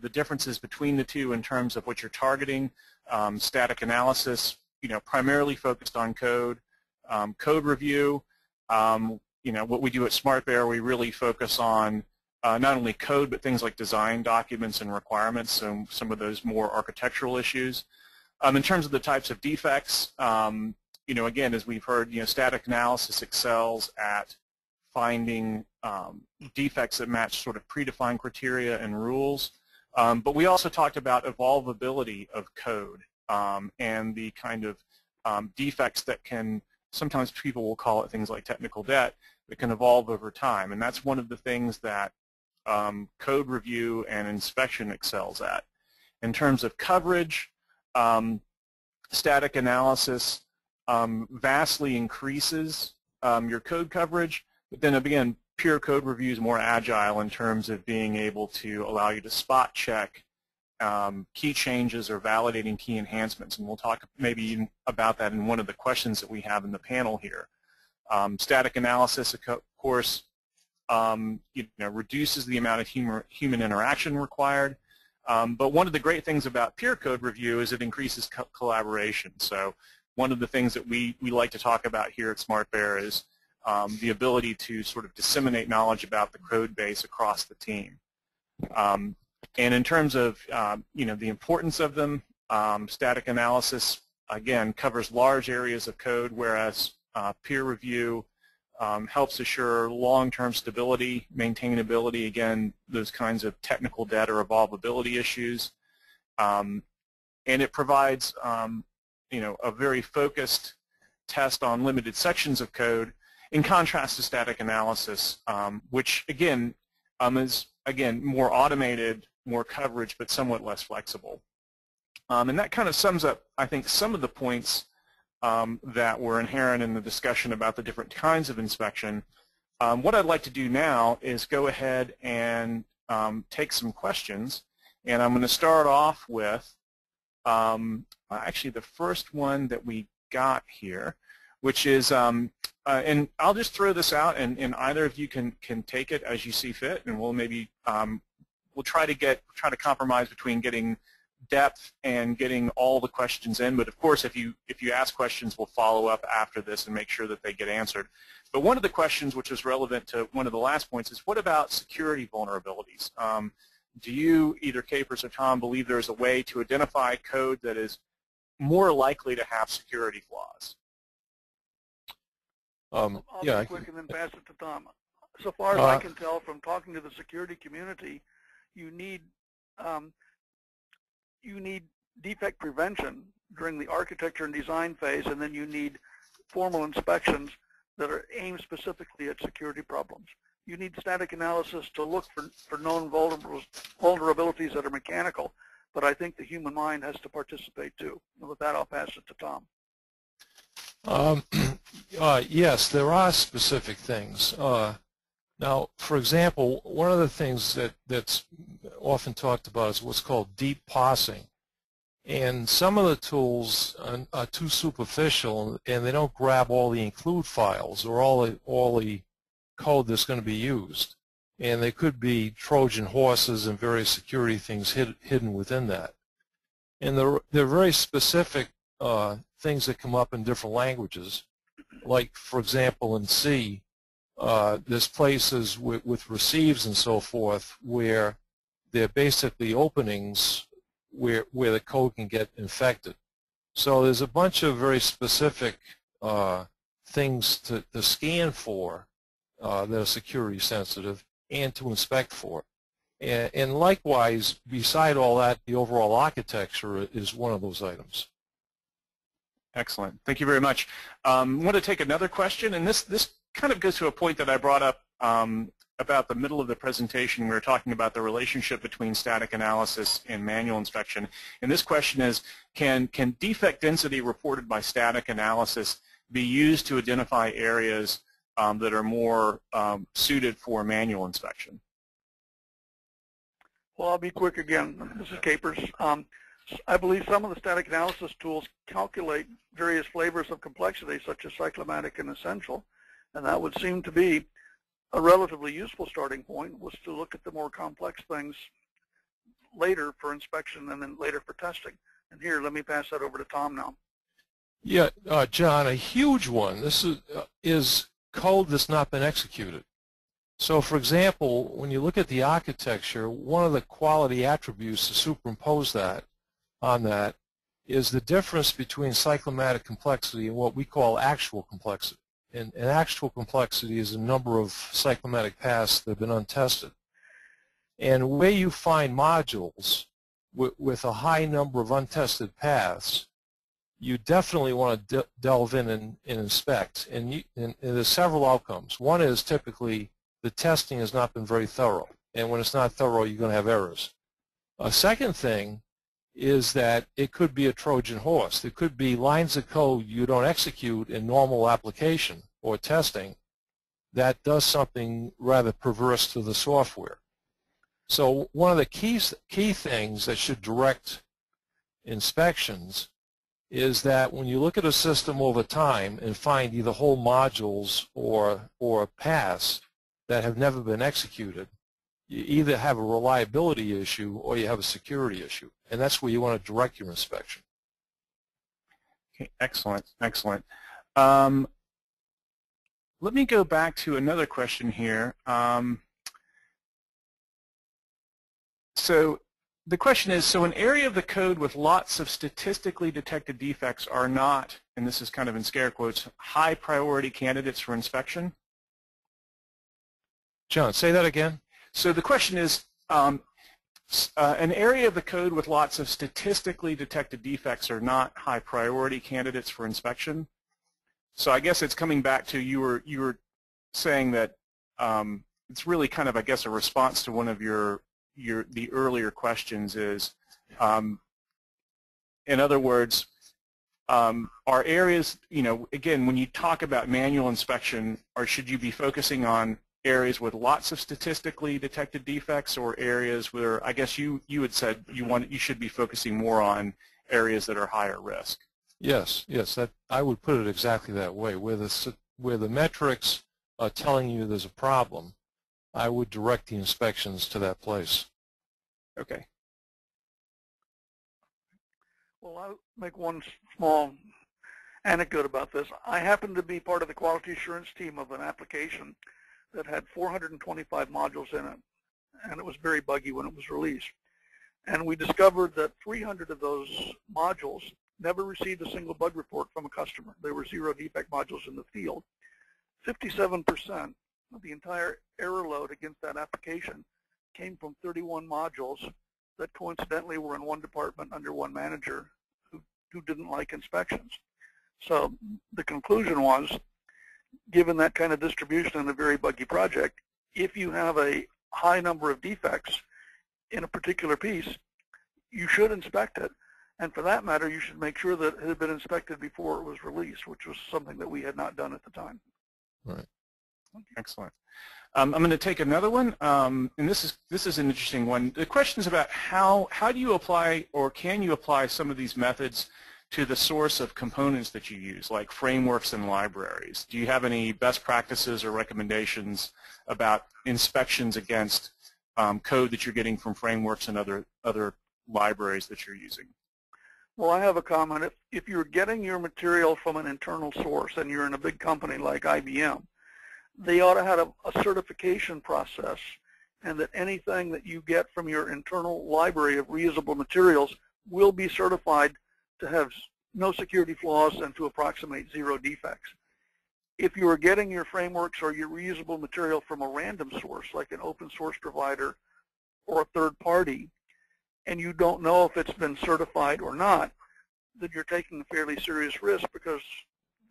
the differences between the two in terms of what you're targeting, static analysis, primarily focused on code. Code review, what we do at SmartBear, we really focus on not only code, but things like design documents and requirements, so some of those more architectural issues. In terms of the types of defects, again, as we've heard, static analysis excels at finding defects that match sort of predefined criteria and rules. But we also talked about evolvability of code and the kind of defects that can, sometimes people will call it things like technical debt, that can evolve over time. And that's one of the things that code review and inspection excels at. In terms of coverage, static analysis vastly increases your code coverage, but then again, pure code review is more agile in terms of being able to allow you to spot check key changes or validating key enhancements, and we'll talk maybe even about that in one of the questions that we have in the panel here. Static analysis, of course, reduces the amount of human interaction required, but one of the great things about peer code review is it increases collaboration. So one of the things that we like to talk about here at SmartBear is the ability to sort of disseminate knowledge about the code base across the team. And in terms of the importance of them, static analysis, again, covers large areas of code, whereas peer review helps assure long-term stability, maintainability, again, those kinds of technical debt or evolvability issues. And it provides a very focused test on limited sections of code, in contrast to static analysis, which again is more automated, more coverage, but somewhat less flexible. And that kind of sums up, I think, some of the points that were inherent in the discussion about the different kinds of inspection. What I'd like to do now is go ahead and take some questions, and I'm going to start off with actually the first one that we got here, which is, and I'll just throw this out, and either of you can take it as you see fit, and we'll maybe we'll try to compromise between getting depth and getting all the questions in. But of course, if you ask questions, we'll follow up after this and make sure that they get answered. But one of the questions, which is relevant to one of the last points, is what about security vulnerabilities? Do you, either Capers or Tom, believe there's a way to identify code that is more likely to have security flaws? I'll yeah, be quick and then pass it to Tom. So far as I can tell from talking to the security community, you need defect prevention during the architecture and design phase, and then you need formal inspections that are aimed specifically at security problems. You need static analysis to look for known vulnerabilities that are mechanical, but I think the human mind has to participate too. And with that, I'll pass it to Tom. Yes, there are specific things. Now, for example, one of the things that's often talked about is what's called deep parsing. And some of the tools are too superficial, and they don't grab all the include files or all the code that's going to be used. And they could be Trojan horses and various security things hidden within that. And there are very specific things that come up in different languages. Like, for example, in C, there's places with receives and so forth where they're basically openings where the code can get infected. So there's a bunch of very specific things to scan for that are security sensitive and to inspect for. And likewise, beside all that, the overall architecture is one of those items. Excellent. Thank you very much. I want to take another question, and this kind of goes to a point that I brought up about the middle of the presentation. We were talking about the relationship between static analysis and manual inspection. And this question is, can defect density reported by static analysis be used to identify areas that are more suited for manual inspection? Well, I'll be quick again. This is Capers. I believe some of the static analysis tools calculate various flavors of complexity, such as cyclomatic and essential, and that would seem to be a relatively useful starting point, was to look at the more complex things later for inspection and then later for testing. And here, let me pass that over to Tom now. Yeah, John, a huge one. This is code that's not been executed. So, for example, when you look at the architecture, one of the quality attributes to superimpose that on that is the difference between cyclomatic complexity and what we call actual complexity. And actual complexity is a number of cyclomatic paths that have been untested. And where you find modules with a high number of untested paths, you definitely want to delve in and inspect. And there's several outcomes. One is typically the testing has not been very thorough. And when it's not thorough, you're going to have errors. A second thing is that it could be a Trojan horse. There could be lines of code you don't execute in normal application or testing that does something rather perverse to the software. So one of the key things that should direct inspections is that when you look at a system over time and find either whole modules or paths that have never been executed, you either have a reliability issue or you have a security issue, and that's where you want to direct your inspection. Okay, excellent, excellent. Let me go back to another question here. So the question is, so an area of the code with lots of statistically detected defects are not, and this is kind of in scare quotes, high priority candidates for inspection? John, say that again. So the question is, an area of the code with lots of statistically detected defects are not high priority candidates for inspection. So I guess it's coming back to you were saying that it's really kind of, I guess, a response to one of the earlier questions is in other words, are areas, again, when you talk about manual inspection, or should you be focusing on areas with lots of statistically detected defects, or areas where, I guess you had said you should be focusing more on areas that are higher risk? Yes, I would put it exactly that way. Where the metrics are telling you there's a problem, I would direct the inspections to that place. Okay. Well, I'll make one small anecdote about this. I happened to be part of the quality assurance team of an application that had 425 modules in it, and it was very buggy when it was released. And we discovered that 300 of those modules never received a single bug report from a customer. There were 0 defect modules in the field. 57% of the entire error load against that application came from 31 modules that coincidentally were in one department under one manager who didn't like inspections. So the conclusion was, given that kind of distribution in a very buggy project, if you have a high number of defects in a particular piece, you should inspect it. And for that matter, you should make sure that it had been inspected before it was released, which was something that we had not done at the time. Right. Excellent. I'm going to take another one, and this is an interesting one. The question is about how do you apply, or can you apply some of these methods to the source of components that you use, like frameworks and libraries? Do you have any best practices or recommendations about inspections against code that you're getting from frameworks and other libraries that you're using? Well, I have a comment. If you're getting your material from an internal source and you're in a big company like IBM, they ought to have a certification process, and that anything that you get from your internal library of reusable materials will be certified to have no security flaws and to approximate 0 defects. If you are getting your frameworks or your reusable material from a random source, like an open source provider or a third party, and you don't know if it's been certified or not, then you're taking a fairly serious risk, because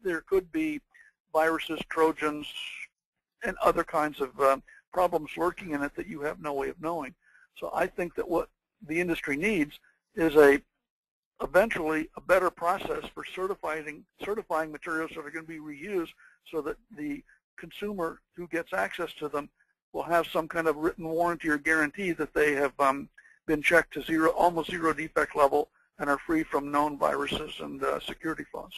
there could be viruses, Trojans, and other kinds of problems lurking in it that you have no way of knowing. So I think that what the industry needs is eventually a better process for certifying materials that are going to be reused, so that the consumer who gets access to them will have some kind of written warranty or guarantee that they have been checked to almost 0 defect level and are free from known viruses and security flaws.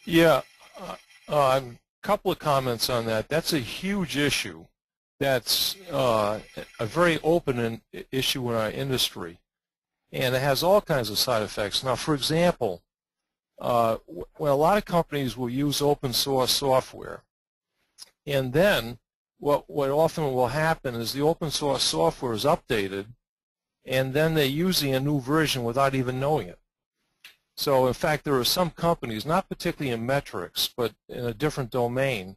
Yeah, a couple of comments on that. That's a huge issue. That's a very open issue in our industry, and it has all kinds of side effects. Now, for example, when a lot of companies will use open source software, and then what often will happen is the open source software is updated, and then they're using a new version without even knowing it. So in fact, there are some companies, not particularly in metrics, but in a different domain,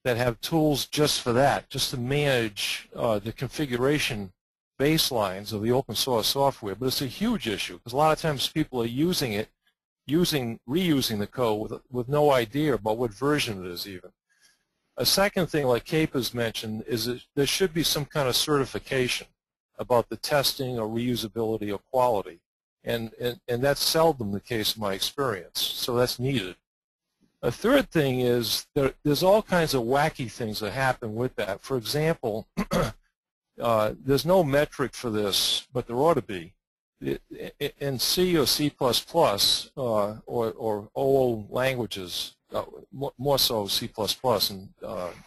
that have tools just for that, just to manage the configuration baselines of the open source software. But it's a huge issue, because a lot of times people are using it, reusing the code with no idea about what version it is even. A second thing, like Cape has mentioned, is that there should be some kind of certification about the testing or reusability or quality. And that's seldom the case in my experience, so that's needed. A third thing is there's all kinds of wacky things that happen with that. For example, there's no metric for this, but there ought to be. In C or C++ or OO languages, more so C++ and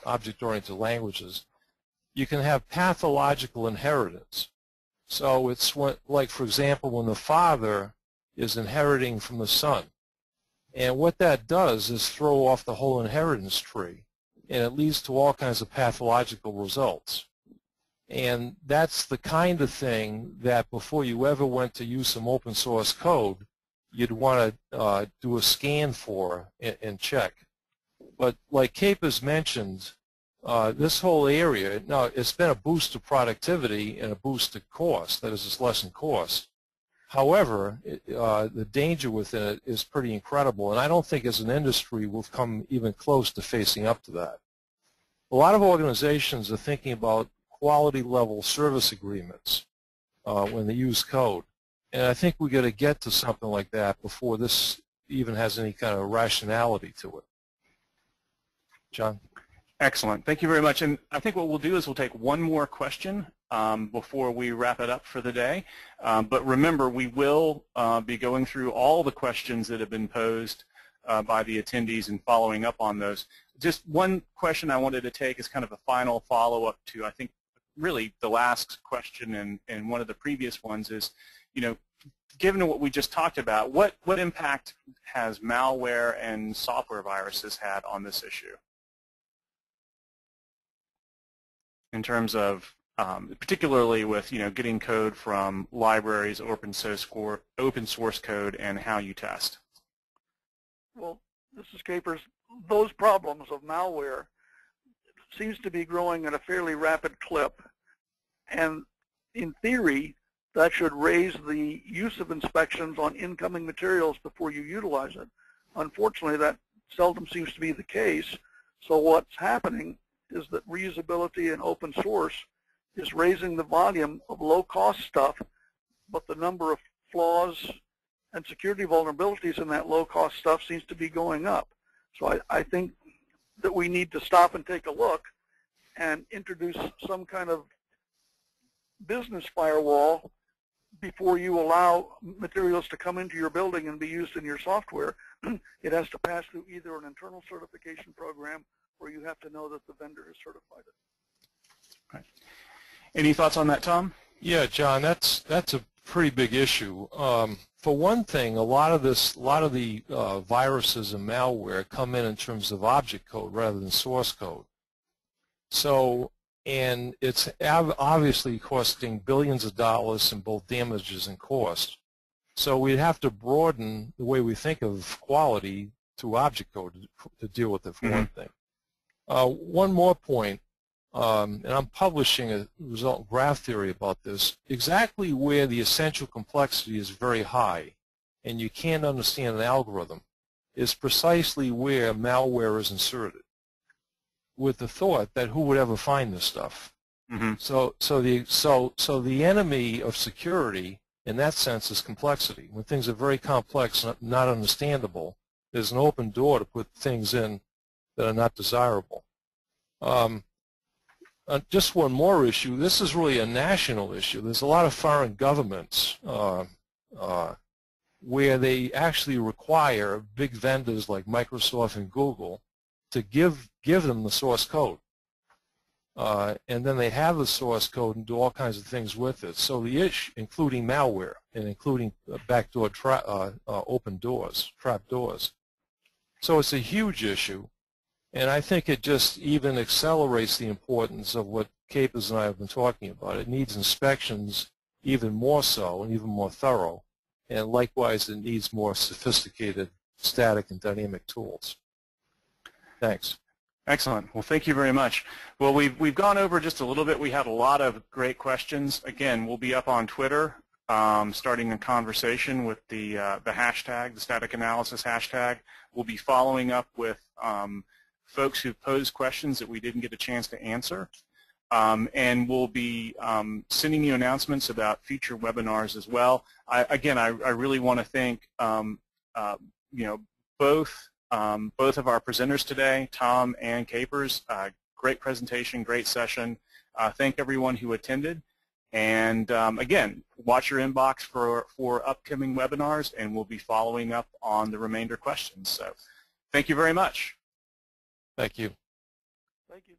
object-oriented languages, you can have pathological inheritance. So it's like, for example, when the father is inheriting from the son. And what that does is throw off the whole inheritance tree, and it leads to all kinds of pathological results. And that's the kind of thing that before you ever went to use some open source code, you'd want to do a scan for and check. But like Cape has mentioned, this whole area, now it's been a boost to productivity and a boost to cost, that is, it's lessened cost. However, the danger within it is pretty incredible, and I don't think as an industry we've come even close to facing up to that. A lot of organizations are thinking about quality level service agreements when they use code, And I think we got to get to something like that before this even has any kind of rationality to it. John? Excellent. Thank you very much. And I think what we'll do is we'll take one more question before we wrap it up for the day. But remember, we will be going through all the questions that have been posed by the attendees and following up on those. Just one question I wanted to take as kind of a final follow-up to, I think, really the last question and one of the previous ones is, you know, given what we just talked about, what impact has malware and software viruses had on this issue? In terms of, particularly with, you know, getting code from libraries, open source code, and how you test. Well, this is Capers. Those problems of malware seems to be growing at a fairly rapid clip, and in theory, that should raise the use of inspections on incoming materials before you utilize it. Unfortunately, that seldom seems to be the case. So what's happening is that reusability and open source is raising the volume of low-cost stuff, but the number of flaws and security vulnerabilities in that low-cost stuff seems to be going up. So I think that we need to stop and take a look and introduce some kind of business firewall before you allow materials to come into your building and be used in your software. It has to pass through either an internal certification program or you have to know that the vendor has certified it. Right. Any thoughts on that, Tom? Yeah, John, that's a pretty big issue. For one thing, a lot of the viruses and malware come in terms of object code rather than source code. So, and it's obviously costing billions of dollars in both damages and cost. So we'd have to broaden the way we think of quality to object code to deal with it, for one thing. One more point, and I'm publishing a resultant graph theory about this, exactly where the essential complexity is very high and you can't understand an algorithm is precisely where malware is inserted, with the thought that who would ever find this stuff. So the enemy of security in that sense is complexity. When things are very complex, not understandable, there's an open door to put things in that are not desirable. Just one more issue. This is really a national issue. There's a lot of foreign governments where they actually require big vendors like Microsoft and Google to give them the source code. And then they have the source code and do all kinds of things with it. So the issue, including malware and including backdoor open doors, trap doors. So it's a huge issue. And I think it just even accelerates the importance of what Capers and I have been talking about. It needs inspections even more so and even more thorough. And likewise, it needs more sophisticated static and dynamic tools. Thanks. Excellent. Well, thank you very much. Well, we've gone over just a little bit. We had a lot of great questions. Again, we'll be up on Twitter starting a conversation with the hashtag, the static analysis hashtag. We'll be following up with folks who posed questions that we didn't get a chance to answer. And we'll be sending you announcements about future webinars as well. I really want to thank both of our presenters today, Tom and Capers. Great presentation, great session. Thank everyone who attended. And again, watch your inbox for upcoming webinars, and we'll be following up on the remainder questions. So thank you very much. Thank you. Thank you.